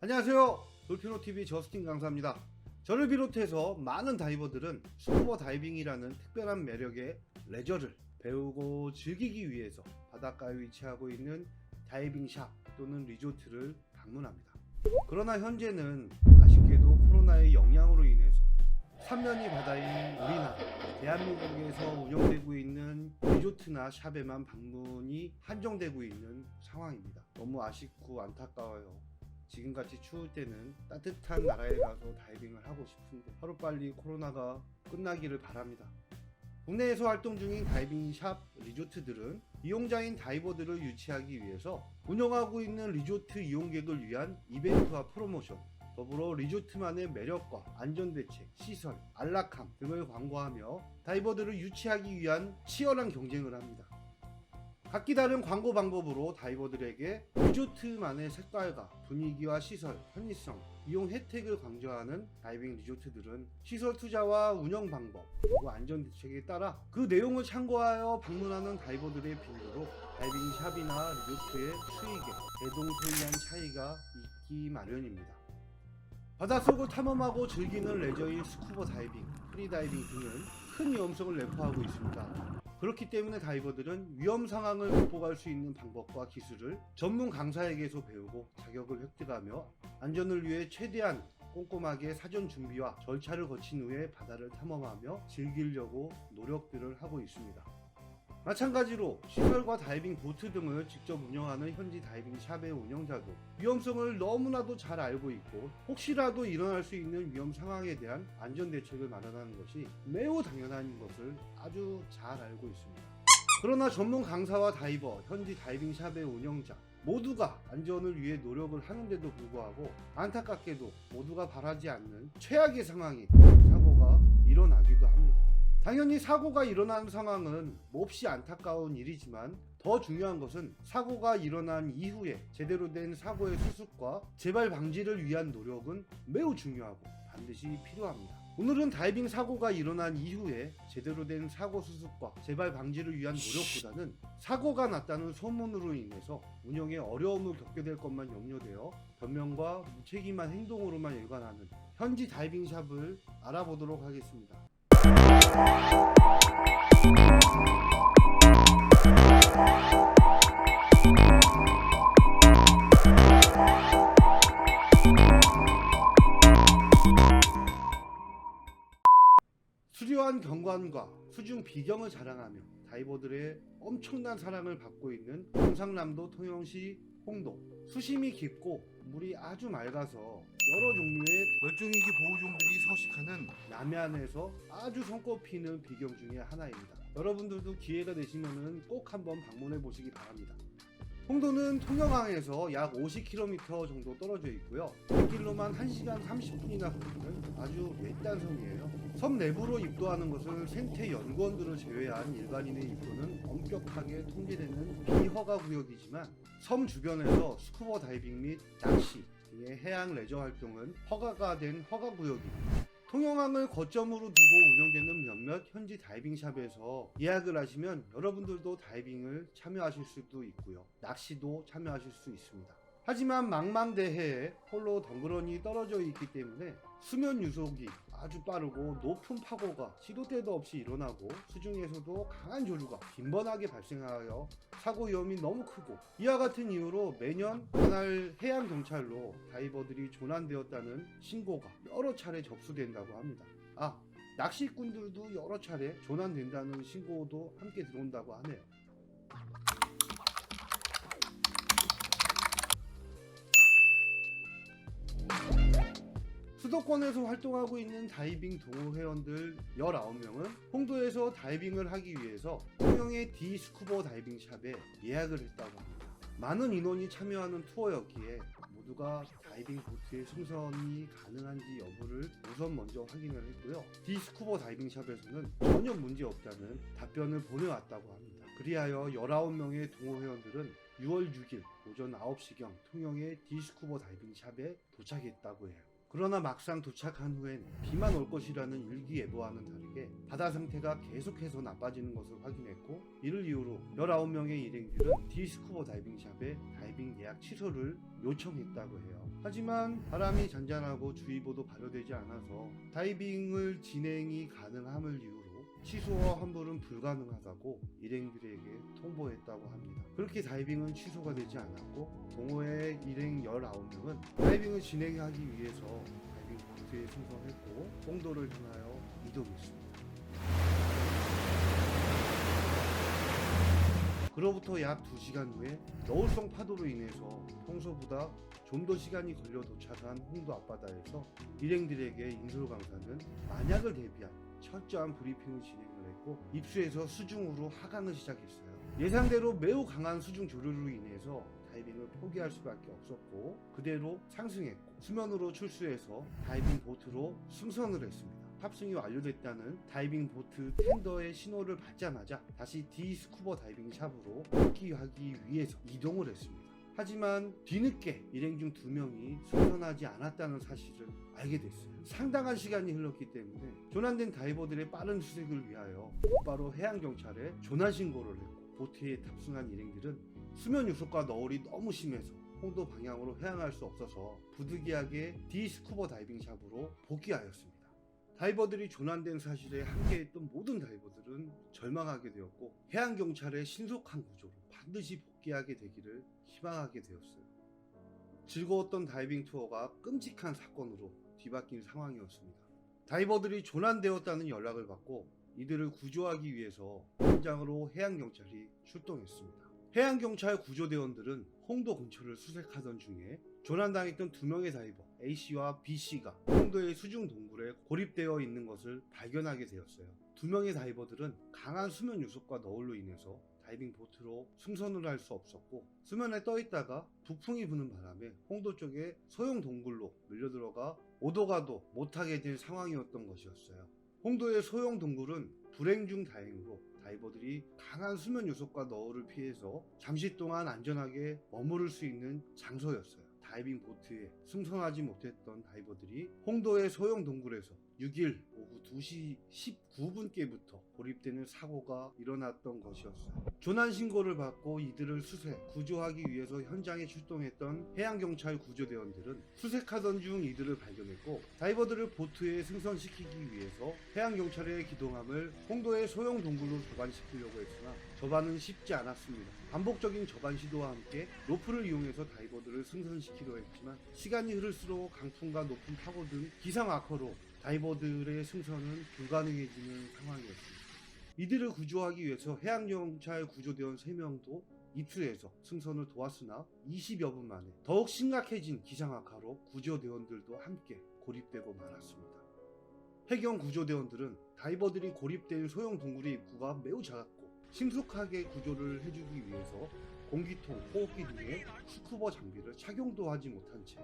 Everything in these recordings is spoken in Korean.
안녕하세요. 돌피노TV 저스틴 강사입니다. 저를 비롯해서 많은 다이버들은 스쿠버 다이빙이라는 특별한 매력의 레저를 배우고 즐기기 위해서 바닷가에 위치하고 있는 다이빙샵 또는 리조트를 방문합니다. 그러나 현재는 아쉽게도 코로나의 영향으로 인해서 삼면이 바다인 우리나라 대한민국에서 운영되고 있는 리조트나 샵에만 방문이 한정되고 있는 상황입니다. 너무 아쉽고 안타까워요. 지금같이 추울 때는 따뜻한 나라에 가서 다이빙을 하고 싶은데 하루빨리 코로나가 끝나기를 바랍니다. 국내에서 활동 중인 다이빙샵 리조트들은 이용자인 다이버들을 유치하기 위해서 운영하고 있는 리조트 이용객을 위한 이벤트와 프로모션, 더불어 리조트만의 매력과 안전대책, 시설, 안락함 등을 광고하며 다이버들을 유치하기 위한 치열한 경쟁을 합니다. 각기 다른 광고 방법으로 다이버들에게 리조트만의 색깔과 분위기와 시설, 편의성, 이용 혜택을 강조하는 다이빙 리조트들은 시설 투자와 운영 방법, 그리고 안전 대책에 따라 그 내용을 참고하여 방문하는 다이버들의 빈도로 다이빙 샵이나 리조트의 수익에 대동소이한 차이가 있기 마련입니다. 바닷속을 탐험하고 즐기는 레저인 스쿠버 다이빙, 프리다이빙 등은 큰 위험성을 내포하고 있습니다. 그렇기 때문에 다이버들은 위험 상황을 극복할 수 있는 방법과 기술을 전문 강사에게서 배우고 자격을 획득하며 안전을 위해 최대한 꼼꼼하게 사전 준비와 절차를 거친 후에 바다를 탐험하며 즐기려고 노력들을 하고 있습니다. 마찬가지로 시설과 다이빙 보트 등을 직접 운영하는 현지 다이빙 샵의 운영자도 위험성을 너무나도 잘 알고 있고 혹시라도 일어날 수 있는 위험 상황에 대한 안전 대책을 마련하는 것이 매우 당연한 것을 아주 잘 알고 있습니다. 그러나 전문 강사와 다이버, 현지 다이빙 샵의 운영자 모두가 안전을 위해 노력을 하는데도 불구하고 안타깝게도 모두가 바라지 않는 최악의 상황이 사고가 일어나기도 합니다. 당연히 사고가 일어나는 상황은 몹시 안타까운 일이지만 더 중요한 것은 사고가 일어난 이후에 제대로 된 사고의 수습과 재발 방지를 위한 노력은 매우 중요하고 반드시 필요합니다. 오늘은 다이빙 사고가 일어난 이후에 제대로 된 사고 수습과 재발 방지를 위한 노력보다는 사고가 났다는 소문으로 인해서 운영에 어려움을 겪게 될 것만 염려되어 변명과 무책임한 행동으로만 일관하는 현지 다이빙 샵을 알아보도록 하겠습니다. 수려한 경관과 수중 비경을 자랑하며 다이버들의 엄청난 사랑을 받고 있는 경상남도 통영시 홍도. 수심이 깊고 물이 아주 맑아서 여러 종류의 멸종위기 보호종들이 서식하는 남해안에서 아주 손꼽히는 비경 중에 하나입니다. 여러분들도 기회가 되시면 꼭 한번 방문해 보시기 바랍니다. 홍도는 통영항에서 약 50km 정도 떨어져 있고요. 뱃길로만 1시간 30분이나 걸리는 아주 외딴 섬이에요. 섬 내부로 입도하는 것은 생태 연구원들을 제외한 일반인의 입도는 엄격하게 통제되는 비허가 구역이지만 섬 주변에서 스쿠버 다이빙 및 낚시 등의 해양 레저 활동은 허가가 된 허가 구역입니다. 통영항을 거점으로 두고 운영되는 몇몇 현지 다이빙샵에서 예약을 하시면 여러분들도 다이빙을 참여하실 수도 있고요. 낚시도 참여하실 수 있습니다. 하지만 망망대해에 홀로 덩그러니 떨어져 있기 때문에 수면 유속이 아주 빠르고 높은 파고가 시도 때도 없이 일어나고 수중에서도 강한 조류가 빈번하게 발생하여 사고 위험이 너무 크고 이와 같은 이유로 매년 관할 해양경찰로 다이버들이 조난되었다는 신고가 여러 차례 접수된다고 합니다. 낚시꾼들도 여러 차례 조난된다는 신고도 함께 들어온다고 하네요. 수도권에서 활동하고 있는 다이빙 동호 회원들 19명은 홍도에서 다이빙을 하기 위해서 통영의 디스쿠버 다이빙 샵에 예약을 했다고 합니다. 많은 인원이 참여하는 투어였기에 모두가 다이빙 보트의 승선이 가능한지 여부를 우선 먼저 확인을 했고요. 디스쿠버 다이빙 샵에서는 전혀 문제 없다는 답변을 보내왔다고 합니다. 그리하여 19명의 동호 회원들은 6월 6일 오전 9시경 통영의 디스쿠버 다이빙 샵에 도착했다고 해요. 그러나 막상 도착한 후엔 비만 올 것이라는 일기예보와는 다르게 바다 상태가 계속해서 나빠지는 것을 확인했고, 이를 이유로 19명의 일행들은 디스쿠버 다이빙샵에 다이빙 예약 취소를 요청했다고 해요. 하지만 바람이 잔잔하고 주의보도 발효되지 않아서 다이빙을 진행이 가능함을 이유로 취소와 환불은 불가능하다고 일행들에게 통보했다고 합니다. 그렇게 다이빙은 취소가 되지 않았고, 동호회 일행 19명은 다이빙을 진행하기 위해서 다이빙 보트에 승선했고 홍도를 향하여 이동했습니다. 그로부터 약 2시간 후에 너울성 파도로 인해서 평소보다 좀 더 시간이 걸려 도착한 홍도 앞바다에서 일행들에게 인솔 강사는 만약을 대비한 철저한 브리핑을 진행을 했고, 입수에서 수중으로 하강을 시작했어요. 예상대로 매우 강한 수중 조류로 인해서 다이빙을 포기할 수밖에 없었고, 그대로 상승했고 수면으로 출수해서 다이빙 보트로 승선을 했습니다. 탑승이 완료됐다는 다이빙 보트 텐더의 신호를 받자마자 다시 디스쿠버 다이빙 샵으로 복귀하기 위해서 이동을 했습니다. 하지만 뒤늦게 일행 중 2명이 승선하지 않았다는 사실을 알게 됐어요. 상당한 시간이 흘렀기 때문에 조난된 다이버들의 빠른 수색을 위하여 곧바로 해양경찰에 조난 신고를 했고, 보트에 탑승한 일행들은 수면 유속과 너울이 너무 심해서 홍도 방향으로 해양할 수 없어서 부득이하게 디스쿠버 다이빙 샵으로 복귀하였습니다. 다이버들이 조난된 사실에 함께했던 모든 다이버들은 절망하게 되었고, 해양경찰의 신속한 구조로 반드시 복귀하게 되기를 희망하게 되었어요. 즐거웠던 다이빙 투어가 끔찍한 사건으로 뒤바뀐 상황이었습니다. 다이버들이 조난되었다는 연락을 받고 이들을 구조하기 위해서 현장으로 해양경찰이 출동했습니다. 해양경찰 구조대원들은 홍도 근처를 수색하던 중에 조난당했던 2명의 다이버 A씨와 B씨가 홍도의 수중 동굴에 고립되어 있는 것을 발견하게 되었어요. 2명의 다이버들은 강한 수면 유속과 너울로 인해서 다이빙 보트로 승선을 할 수 없었고, 수면에 떠 있다가 북풍이 부는 바람에 홍도 쪽에 소형 동굴로 밀려들어가 오도가도 못하게 된 상황이었던 것이었어요. 홍도의 소형 동굴은 불행 중 다행으로 다이버들이 강한 수면 유속과 너울을 피해서 잠시 동안 안전하게 머무를 수 있는 장소였어요. 다이빙 보트에 승선하지 못했던 다이버들이 홍도의 소형 동굴에서 6일 오후 2시 19분께부터 고립되는 사고가 일어났던 것이었어요. 조난 신고를 받고 이들을 수색, 구조하기 위해서 현장에 출동했던 해양경찰 구조대원들은 수색하던 중 이들을 발견했고, 다이버들을 보트에 승선시키기 위해서 해양경찰의 기동함을 홍도의 소형 동굴로 접안시키려고 했으나 접안은 쉽지 않았습니다. 반복적인 접안 시도와 함께 로프를 이용해서 다이버들을 승선시키려 했지만 시간이 흐를수록 강풍과 높은 파고 등 기상 악화로 다이버들의 승선은 불가능해지는 상황이었습니다. 이들을 구조하기 위해서 해양경찰 구조대원 3명도 입수해서 승선을 도왔으나 20여 분 만에 더욱 심각해진 기상 악화로 구조대원들도 함께 고립되고 말았습니다. 해경 구조대원들은 다이버들이 고립된 소형 동굴의 입구가 매우 작았고 신속하게 구조를 해주기 위해서 공기통, 호흡기 등의 스쿠버 장비를 착용도 하지 못한 채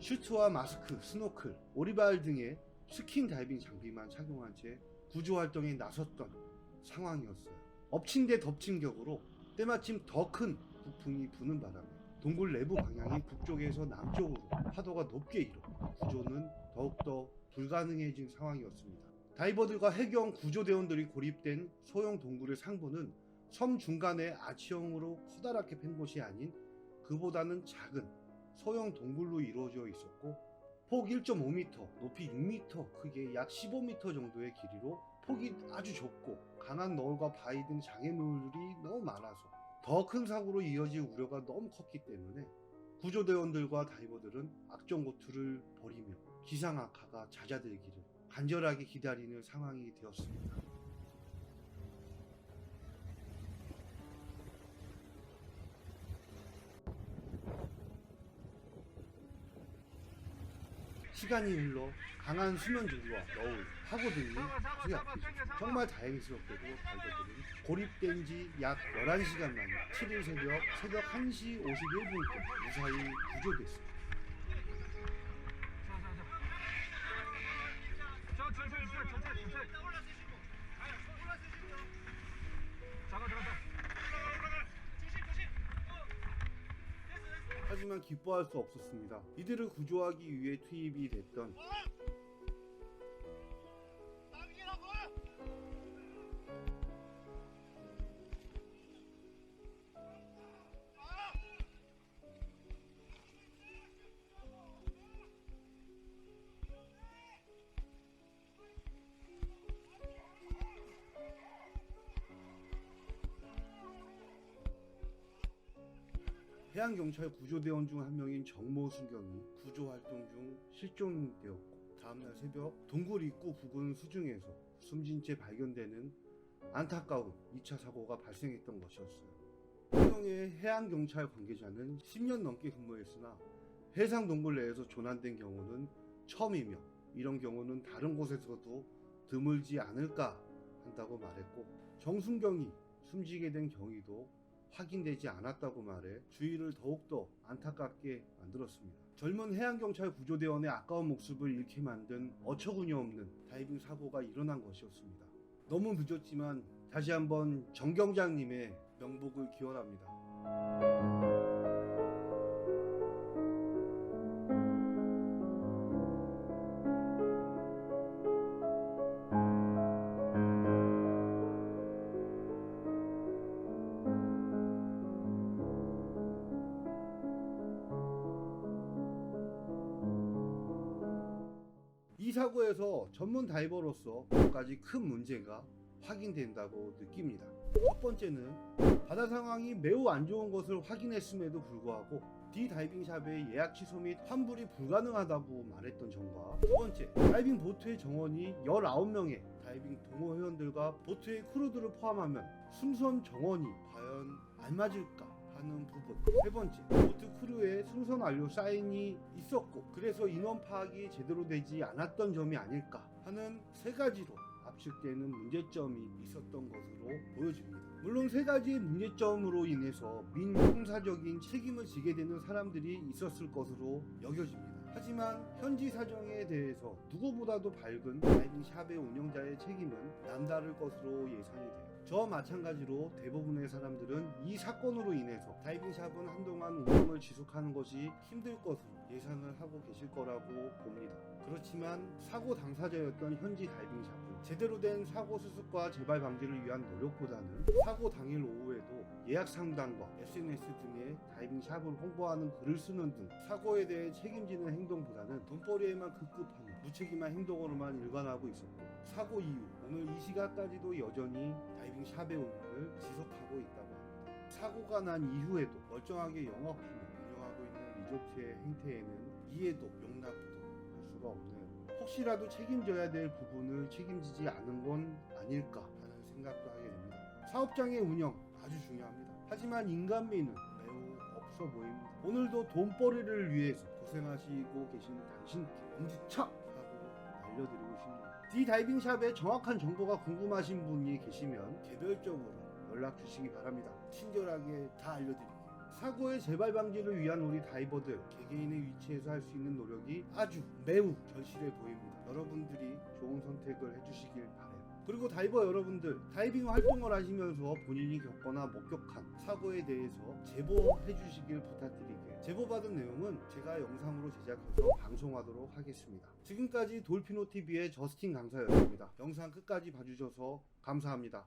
슈트와 마스크, 스노클, 오리발 등의 스킨 다이빙 장비만 착용한 채 구조 활동에 나섰던 상황이었어요. 엎친 데 덮친 격으로 때마침 더 큰 북풍이 부는 바람에 동굴 내부 방향이 북쪽에서 남쪽으로 파도가 높게 일어 구조는 더욱더 불가능해진 상황이었습니다. 다이버들과 해경 구조대원들이 고립된 소형 동굴의 상부는 섬 중간에 아치형으로 커다랗게 팬 곳이 아닌 그보다는 작은 소형 동굴로 이루어져 있었고, 폭 1.5m, 높이 6m, 크게 약 15m 정도의 길이로 폭이 아주 좁고 강한 너울과 바위 등 장애물이 너무 많아서 더 큰 사고로 이어질 우려가 너무 컸기 때문에 구조대원들과 다이버들은 악정고투를 벌이며 기상 악화가 잦아들기를 간절하게 기다리는 상황이 되었습니다. 시간이 흘러 강한 수면 조류와 너울, 파고 등이 부여합니다. 정말 다행스럽게도 다이버들은 고립된 지 약 11시간 만에 7일 새벽 1시 51분께 무사히 구조됐습니다. 하지만 기뻐할 수 없었습니다. 이들을 구조하기 위해 투입이 됐던 해양경찰 구조대원 중 한 명인 정모순경이 구조활동 중 실종되었고, 다음날 새벽 동굴 입구 부근 수중에서 숨진 채 발견되는 안타까운 2차 사고가 발생했던 것이었어요. 수경의 해양경찰 관계자는 10년 넘게 근무했으나 해상 동굴 내에서 조난된 경우는 처음이며, 이런 경우는 다른 곳에서도 드물지 않을까 한다고 말했고, 정순경이 숨지게 된 경위도 확인되지 않았다고 말해 주위를 더욱더 안타깝게 만들었습니다. 젊은 해양경찰 구조대원의 아까운 목숨을 잃게 만든 어처구니 없는 다이빙 사고가 일어난 것이었습니다. 너무 늦었지만 다시 한번 정 경장님의 명복을 기원합니다. 이 사고에서 전문 다이버로서 몇 가지 큰 문제가 확인된다고 느낍니다. 첫 번째는 바다 상황이 매우 안 좋은 것을 확인했음에도 불구하고 디다이빙샵의 예약 취소 및 환불이 불가능하다고 말했던 점과, 두 번째, 다이빙 보트의 정원이 19명의 다이빙 동호 회원들과 보트의 크루들을 포함하면 승선 정원이 과연 알맞을까 하는 부분, 세 번째, 보트 크루에 승선 완료 사인이 있었고 그래서 인원 파악이 제대로 되지 않았던 점이 아닐까 하는 세 가지로 압축되는 문제점이 있었던 것으로 보여집니다. 물론 세 가지의 문제점으로 인해서 민형사적인 책임을 지게 되는 사람들이 있었을 것으로 여겨집니다. 하지만 현지 사정에 대해서 누구보다도 밝은 다이빙샵의 운영자의 책임은 남다를 것으로 예상이 돼요. 저와 마찬가지로 대부분의 사람들은 이 사건으로 인해서 다이빙샵은 한동안 운영을 지속하는 것이 힘들 것으로 예상을 하고 계실 거라고 봅니다. 그렇지만 사고 당사자였던 현지 다이빙샵은 제대로 된 사고 수습과 재발 방지를 위한 노력보다는 사고 당일 오후에도 예약 상담과 SNS 등의 다이빙샵을 홍보하는 글을 쓰는 등 사고에 대해 책임지는 행동보다는 돈벌이에만 급급하는 무책임한 행동으로만 일관하고 있었고, 사고 이후 오늘 이 시각까지도 여전히 다이빙샵의 운영을 지속하고 있다고 합니다. 사고가 난 이후에도 멀쩡하게 영업하며 운영하고 있는 리조트의 행태에는 이해도 용납도 할 수가 없네요. 혹시라도 책임져야 될 부분을 책임지지 않은 건 아닐까 하는 생각도 하게 됩니다. 사업장의 운영 아주 중요합니다. 하지만 인간미는 매우 없어 보입니다. 오늘도 돈벌이를 위해서 고생하시고 계신 당신께 엄지척 하고 알려드리고 싶네요. 디다이빙샵의 정확한 정보가 궁금하신 분이 계시면 개별적으로 연락 주시기 바랍니다. 친절하게 다 알려드릴게요. 사고의 재발 방지를 위한 우리 다이버들 개개인의 위치에서 할 수 있는 노력이 아주 매우 절실해 보입니다. 여러분들이 좋은 선택을 해주시길 바라요. 그리고 다이버 여러분들, 다이빙 활동을 하시면서 본인이 겪거나 목격한 사고에 대해서 제보해 주시길 부탁드릴게요. 제보받은 내용은 제가 영상으로 제작해서 방송하도록 하겠습니다. 지금까지 돌피노TV의 저스틴 강사였습니다. 영상 끝까지 봐주셔서 감사합니다.